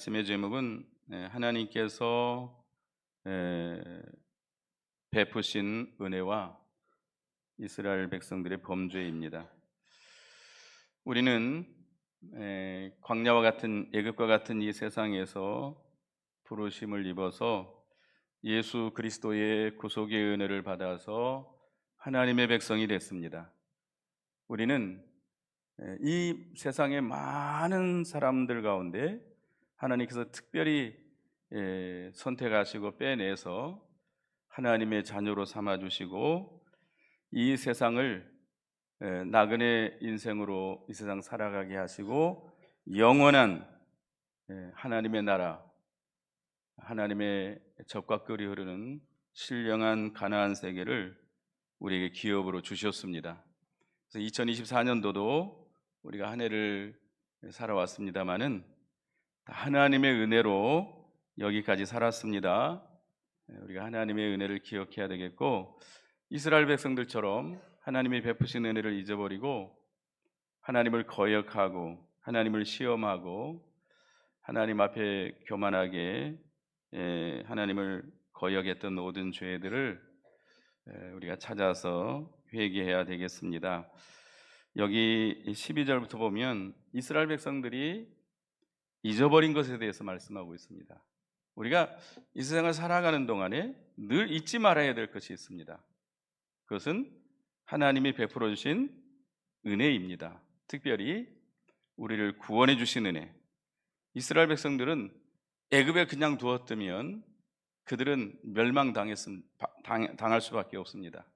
말씀의 제목은 하나님께서 에, 베푸신 은혜와 이스라엘 백성들의 범죄입니다. 우리는 광야와 같은 애굽과 같은 이 세상에서 부르심을 입어서 예수 그리스도의 구속의 은혜를 받아서 하나님의 백성이 됐습니다. 우리는 이 세상의 많은 사람들 가운데 하나님께서 특별히 선택하시고 빼내서 하나님의 자녀로 삼아주시고 이 세상을 나그네 인생으로 이 세상 살아가게 하시고 영원한 하나님의 나라, 하나님의 젖과 꿀이 흐르는 신령한 가나안 세계를 우리에게 기업으로 주셨습니다. 그래서 2024년도도 우리가 한 해를 살아왔습니다마는 하나님의 은혜로 여기까지 살았습니다. 우리가 하나님의 은혜를 기억해야 되겠고, 이스라엘 백성들처럼 하나님이 베푸신 은혜를 잊어버리고 하나님을 거역하고 하나님을 시험하고 하나님 앞에 교만하게 하나님을 거역했던 모든 죄들을 우리가 찾아서 회개해야 되겠습니다. 여기 12절부터 보면 이스라엘 백성들이 잊어버린 것에 대해서 말씀하고 있습니다. 우리가 이 세상을 살아가는 동안에 늘 잊지 말아야 될 것이 있습니다. 그것은 하나님이 베풀어 주신 은혜입니다. 특별히 우리를 구원해 주신 은혜. 이스라엘 백성들은 애굽에 그냥 두었다면 그들은 당할 수밖에 없습니다.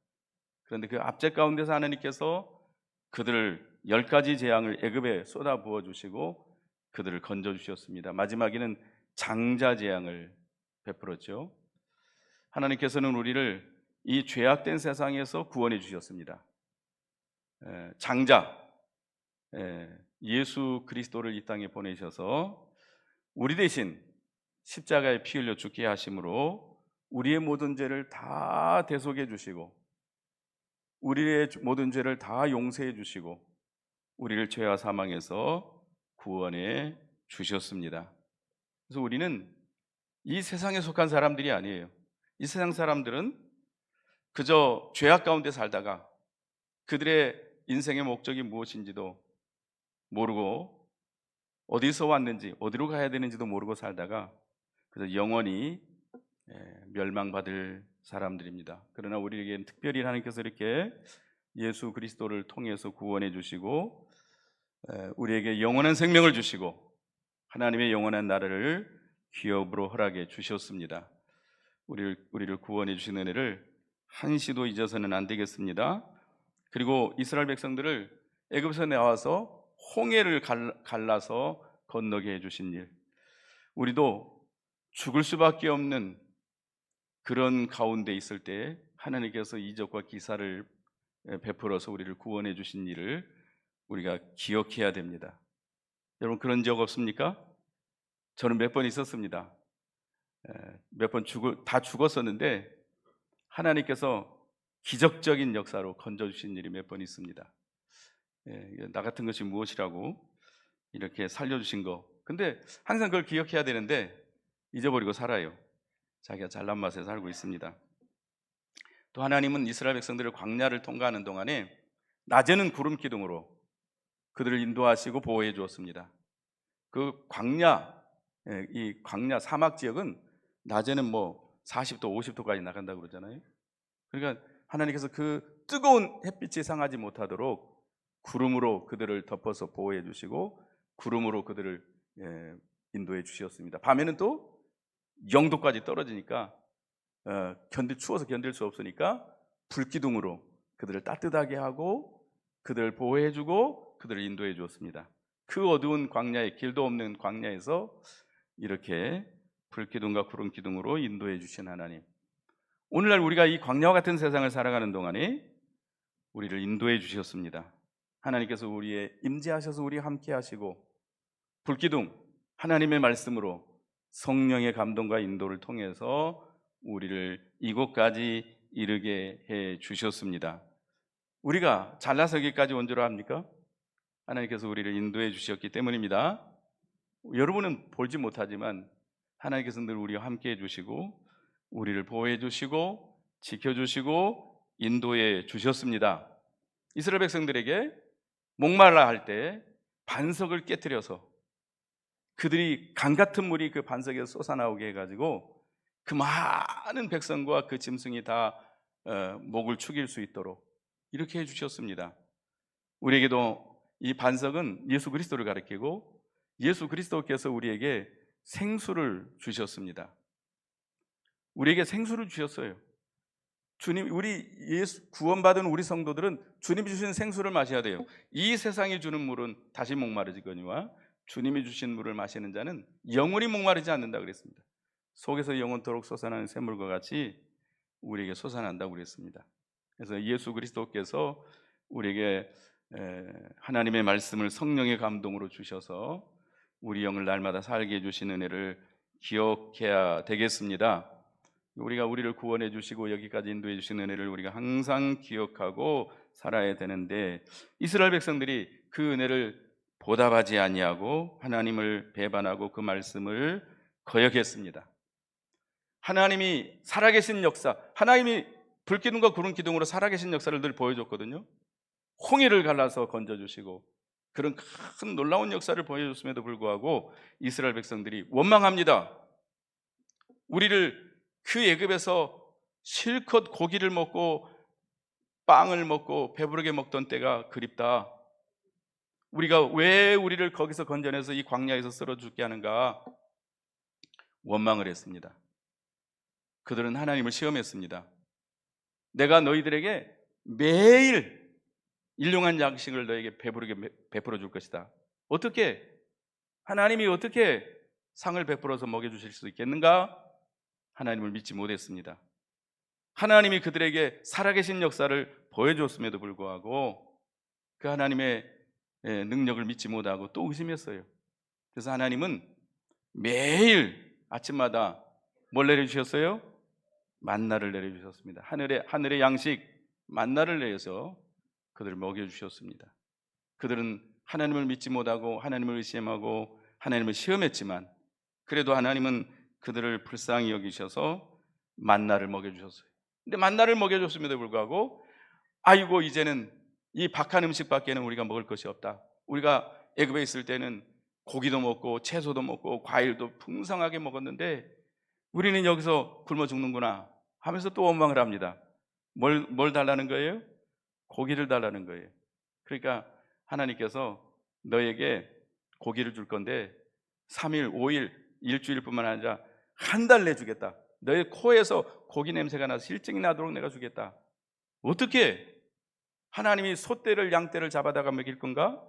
그런데 그 압제 가운데서 하나님께서 그들을 10가지 재앙을 애굽에 쏟아 부어 주시고 그들을 건져 주셨습니다. 마지막에는 장자 재앙을 베풀었죠. 하나님께서는 우리를 이 죄악된 세상에서 구원해 주셨습니다. 장자 예수 그리스도를 이 땅에 보내셔서 우리 대신 십자가에 피 흘려 죽게 하심으로 우리의 모든 죄를 다 대속해 주시고 우리의 모든 죄를 다 용서해 주시고 우리를 죄와 사망에서 구원해 주셨습니다. 그래서 우리는 이 세상에 속한 사람들이 아니에요. 이 세상 사람들은 그저 죄악 가운데 살다가 그들의 인생의 목적이 무엇인지도 모르고 어디서 왔는지 어디로 가야 되는지도 모르고 살다가 그래서 영원히 멸망받을 사람들입니다. 그러나 우리에게는 특별히 하나님께서 이렇게 예수 그리스도를 통해서 구원해 주시고 우리에게 영원한 생명을 주시고 하나님의 영원한 나라를 기업으로 허락해 주셨습니다. 우리를 구원해 주신 은혜를 한시도 잊어서는 안 되겠습니다. 그리고 이스라엘 백성들을 애굽에서 나와서 홍해를 갈라서 건너게 해주신 일, 우리도 죽을 수밖에 없는 그런 가운데 있을 때 하나님께서 이적과 기사를 베풀어서 우리를 구원해 주신 일을 우리가 기억해야 됩니다. 여러분 그런 적 없습니까? 저는 몇 번 있었습니다. 몇 번 다 죽었었는데 하나님께서 기적적인 역사로 건져주신 일이 몇 번 있습니다. 나 같은 것이 무엇이라고 이렇게 살려주신 거. 근데 항상 그걸 기억해야 되는데 잊어버리고 살아요. 자기가 잘난 맛에 살고 있습니다. 또 하나님은 이스라엘 백성들을 광야를 통과하는 동안에 낮에는 구름 기둥으로 그들을 인도하시고 보호해 주었습니다. 그 이 광야 사막 지역은 낮에는 뭐 40도, 50도까지 나간다고 그러잖아요. 그러니까 하나님께서 그 뜨거운 햇빛이 상하지 못하도록 구름으로 그들을 덮어서 보호해 주시고 구름으로 그들을 인도해 주셨습니다. 밤에는 또 0도까지 떨어지니까 추워서 견딜 수 없으니까 불기둥으로 그들을 따뜻하게 하고 그들을 보호해 주고 그들을 인도해 주었습니다. 그 어두운 광야에, 길도 없는 광야에서 이렇게 불기둥과 구름기둥으로 인도해 주신 하나님, 오늘날 우리가 이 광야와 같은 세상을 살아가는 동안에 우리를 인도해 주셨습니다. 하나님께서 우리의 임재하셔서 우리와 함께 하시고 불기둥 하나님의 말씀으로 성령의 감동과 인도를 통해서 우리를 이곳까지 이르게 해 주셨습니다. 우리가 잘나서 여기까지 온 줄 압니까? 하나님께서 우리를 인도해 주셨기 때문입니다. 여러분은 보지 못하지만 하나님께서 늘 우리와 함께 해주시고 우리를 보호해 주시고 지켜주시고 인도해 주셨습니다. 이스라엘 백성들에게 목말라 할 때 반석을 깨뜨려서 그들이 강 같은 물이 그 반석에서 솟아나오게 해가지고 그 많은 백성과 그 짐승이 다 목을 축일 수 있도록 이렇게 해주셨습니다. 우리에게도 이 반석은 예수 그리스도를 가리키고 예수 그리스도께서 우리에게 생수를 주셨습니다. 우리에게 생수를 주셨어요. 주님, 우리 예수 구원받은 우리 성도들은 주님이 주신 생수를 마셔야 돼요. 이 세상이 주는 물은 다시 목마르지거니와 주님이 주신 물을 마시는 자는 영원히 목마르지 않는다 그랬습니다. 속에서 영원토록 솟아나는 샘물과 같이 우리에게 솟아난다고 그랬습니다. 그래서 예수 그리스도께서 우리에게 하나님의 말씀을 성령의 감동으로 주셔서 우리 영을 날마다 살게 해주신 은혜를 기억해야 되겠습니다. 우리를 구원해 주시고 여기까지 인도해 주신 은혜를 우리가 항상 기억하고 살아야 되는데 이스라엘 백성들이 그 은혜를 보답하지 아니하고 하나님을 배반하고 그 말씀을 거역했습니다. 하나님이 살아계신 역사, 하나님이 불기둥과 구름 기둥으로 살아계신 역사를 늘 보여줬거든요. 홍해를 갈라서 건져주시고 그런 큰 놀라운 역사를 보여줬음에도 불구하고 이스라엘 백성들이 원망합니다. 우리를 그 애굽에서 실컷 고기를 먹고 빵을 먹고 배부르게 먹던 때가 그립다. 우리가 왜 우리를 거기서 건져내서 이 광야에서 썰어 죽게 하는가? 원망을 했습니다. 그들은 하나님을 시험했습니다. 내가 너희들에게 매일 일용한 양식을 너에게 배부르게 베풀어 줄 것이다. 어떻게? 하나님이 어떻게 상을 베풀어서 먹여주실 수 있겠는가? 하나님을 믿지 못했습니다. 하나님이 그들에게 살아계신 역사를 보여줬음에도 불구하고 그 하나님의 능력을 믿지 못하고 또 의심했어요. 그래서 하나님은 매일 아침마다 뭘 내려주셨어요? 만나를 내려주셨습니다. 하늘의 양식 만나를 내려서 그들을 먹여주셨습니다. 그들은 하나님을 믿지 못하고 하나님을 의심하고 하나님을 시험했지만 그래도 하나님은 그들을 불쌍히 여기셔서 만나를 먹여주셨어요. 근데 만나를 먹여줬음에도 불구하고 아이고 이제는 이 박한 음식밖에는 우리가 먹을 것이 없다. 우리가 애굽에 있을 때는 고기도 먹고 채소도 먹고 과일도 풍성하게 먹었는데 우리는 여기서 굶어 죽는구나 하면서 또 원망을 합니다. 뭘 달라는 거예요? 고기를 달라는 거예요. 그러니까 하나님께서 너에게 고기를 줄 건데 3일, 5일, 일주일뿐만 아니라 한 달 내주겠다. 너의 코에서 고기 냄새가 나서 실증이 나도록 내가 주겠다. 어떻게? 하나님이 소떼를 양떼를 잡아다가 먹일 건가?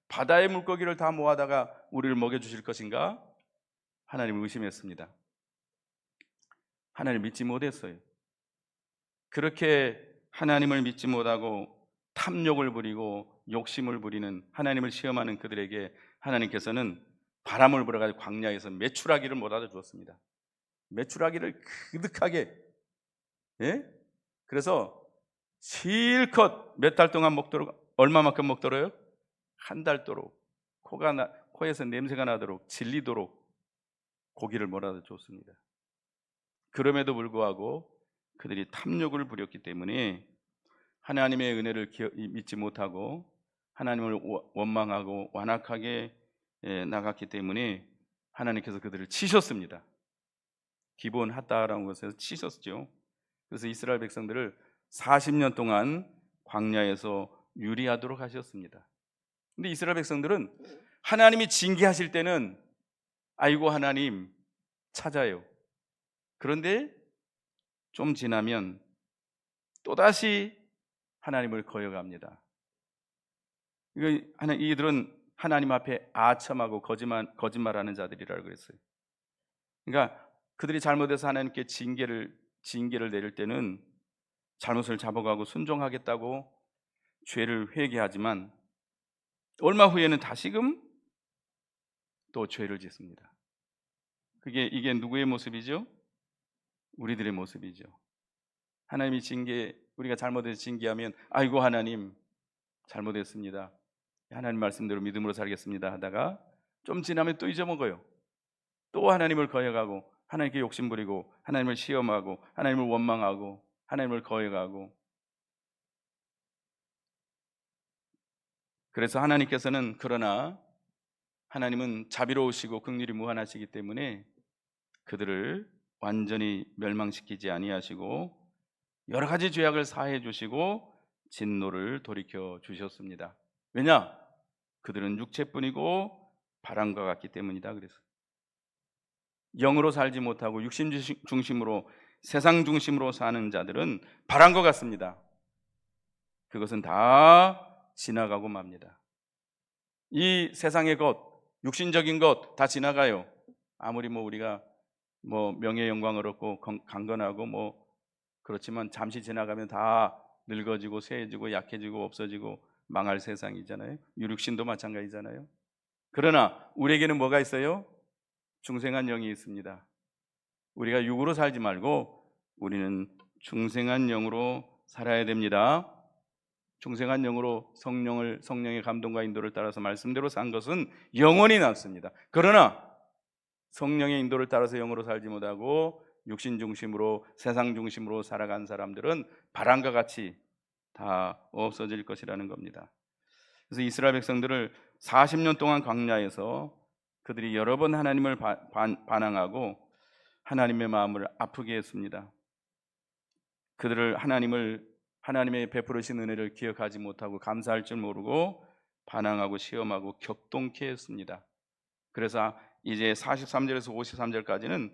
바다의 물고기를 다 모아다가 우리를 먹여주실 것인가? 하나님을 의심했습니다. 하나님을 믿지 못했어요. 그렇게 하나님을 믿지 못하고 탐욕을 부리고 욕심을 부리는 하나님을 시험하는 그들에게 하나님께서는 바람을 불어가지고 광야에서 메추라기를 몰아다 주었습니다. 메추라기를 그득하게, 예? 그래서 실컷 몇 달 동안 먹도록, 얼마만큼 먹도록요? 한 달 도록 코에서 냄새가 나도록 질리도록 고기를 몰아다 줬습니다. 그럼에도 불구하고 그들이 탐욕을 부렸기 때문에 하나님의 은혜를 믿지 못하고 하나님을 원망하고 완악하게 나갔기 때문에 하나님께서 그들을 치셨습니다. 기본 핫다라는 곳에서 치셨죠. 그래서 이스라엘 백성들을 40년 동안 광야에서 유리하도록 하셨습니다. 근데 이스라엘 백성들은 하나님이 징계하실 때는 아이고 하나님 찾아요. 그런데 좀 지나면 또다시 하나님을 거역합니다. 이들은 하나님 앞에 아첨하고 거짓말하는 자들이라고 그랬어요. 그러니까 그들이 잘못해서 하나님께 징계를 내릴 때는 잘못을 잡아가고 순종하겠다고 죄를 회개하지만 얼마 후에는 다시금 또 죄를 짓습니다. 이게 누구의 모습이죠? 우리들의 모습이죠. 하나님이 우리가 잘못해서 징계하면 아이고 하나님 잘못했습니다. 하나님 말씀대로 믿음으로 살겠습니다 하다가 좀 지나면 또 잊어먹어요. 또 하나님을 거역하고 하나님께 욕심부리고 하나님을 시험하고 하나님을 원망하고 하나님을 거역하고. 그래서 하나님께서는, 그러나 하나님은 자비로우시고 긍휼이 무한하시기 때문에 그들을 완전히 멸망시키지 아니하시고 여러 가지 죄악을 사해 주시고 진노를 돌이켜 주셨습니다. 왜냐? 그들은 육체뿐이고 바람과 같기 때문이다. 그래서 영으로 살지 못하고 육신 중심으로, 세상 중심으로 사는 자들은 바람과 같습니다. 그것은 다 지나가고 맙니다. 이 세상의 것, 육신적인 것 다 지나가요. 아무리 우리가 명예 영광을 얻고 강건하고 그렇지만 잠시 지나가면 다 늙어지고 쇠해지고 약해지고 없어지고 망할 세상이잖아요. 육신도 마찬가지잖아요. 그러나 우리에게는 뭐가 있어요? 중생한 영이 있습니다. 우리가 육으로 살지 말고 우리는 중생한 영으로 살아야 됩니다. 중생한 영으로 성령의 감동과 인도를 따라서 말씀대로 산 것은 영원히 남습니다. 그러나 성령의 인도를 따라서 영으로 살지 못하고 육신 중심으로, 세상 중심으로 살아간 사람들은 바람과 같이 다 없어질 것이라는 겁니다. 그래서 이스라엘 백성들을 40년 동안 광야에서 그들이 여러 번 하나님을 반항하고 하나님의 마음을 아프게 했습니다. 그들을 하나님의 베풀으신 은혜를 기억하지 못하고 감사할 줄 모르고 반항하고 시험하고 격동케 했습니다. 그래서 이제 43절에서 53절까지는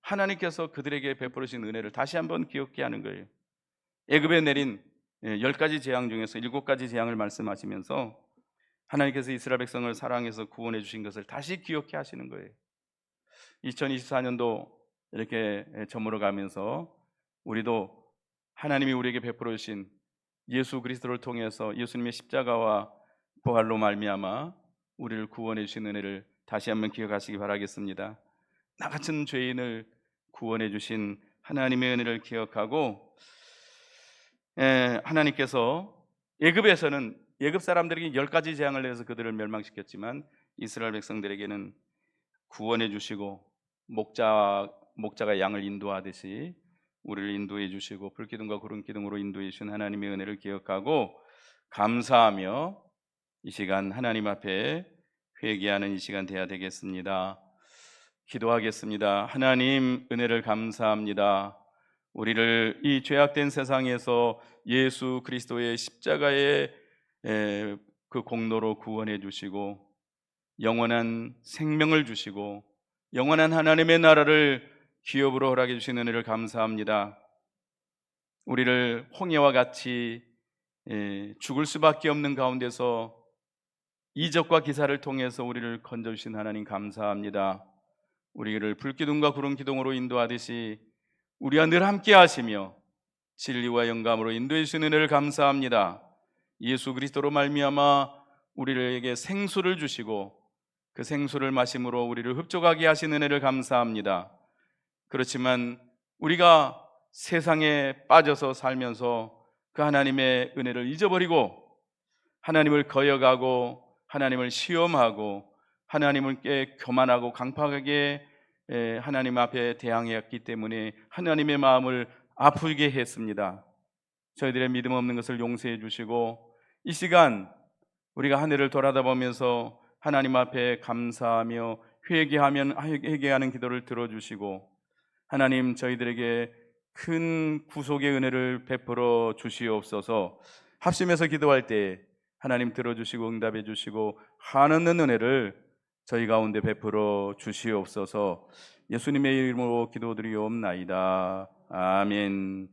하나님께서 그들에게 베풀으신 은혜를 다시 한번 기억게 하는 거예요. 애굽에 내린 10가지 재앙 중에서 7가지 재앙을 말씀하시면서 하나님께서 이스라엘 백성을 사랑해서 구원해 주신 것을 다시 기억해 하시는 거예요. 2024년도 이렇게 저물어 가면서 우리도 하나님이 우리에게 베풀어 주신 예수 그리스도를 통해서 예수님의 십자가와 부활로 말미암아 우리를 구원해 주신 은혜를 다시 한번 기억하시기 바라겠습니다. 나 같은 죄인을 구원해 주신 하나님의 은혜를 기억하고, 하나님께서 애굽에서는 애굽 사람들에게 10가지 재앙을 내서 그들을 멸망시켰지만 이스라엘 백성들에게는 구원해 주시고 목자가 양을 인도하듯이 우리를 인도해 주시고 불기둥과 구름기둥으로 인도해 주신 하나님의 은혜를 기억하고 감사하며 이 시간 하나님 앞에 회개하는 이 시간 돼야 되겠습니다. 기도하겠습니다. 하나님, 은혜를 감사합니다. 우리를 이 죄악된 세상에서 예수 그리스도의 십자가의 그 공로로 구원해 주시고 영원한 생명을 주시고 영원한 하나님의 나라를 기업으로 허락해 주신 은혜를 감사합니다. 우리를 홍해와 같이 죽을 수밖에 없는 가운데서 이적과 기사를 통해서 우리를 건져주신 하나님 감사합니다. 우리를 불기둥과 구름기둥으로 인도하듯이 우리와 늘 함께 하시며 진리와 영감으로 인도해 주신 은혜를 감사합니다. 예수 그리스도로 말미암아 우리에게 생수를 주시고 그 생수를 마심으로 우리를 흡족하게 하신 은혜를 감사합니다. 그렇지만 우리가 세상에 빠져서 살면서 그 하나님의 은혜를 잊어버리고 하나님을 거역하고 하나님을 시험하고 하나님께 교만하고 강팍하게 하나님 앞에 대항했기 때문에 하나님의 마음을 아프게 했습니다. 저희들의 믿음 없는 것을 용서해 주시고 이 시간 우리가 하늘을 돌아다보면서 하나님 앞에 감사하며 회개하는 기도를 들어주시고 하나님, 저희들에게 큰 구속의 은혜를 베풀어 주시옵소서. 합심해서 기도할 때 하나님 들어주시고 응답해 주시고 한없는 은혜를 저희 가운데 베풀어 주시옵소서. 예수님의 이름으로 기도드리옵나이다. 아멘.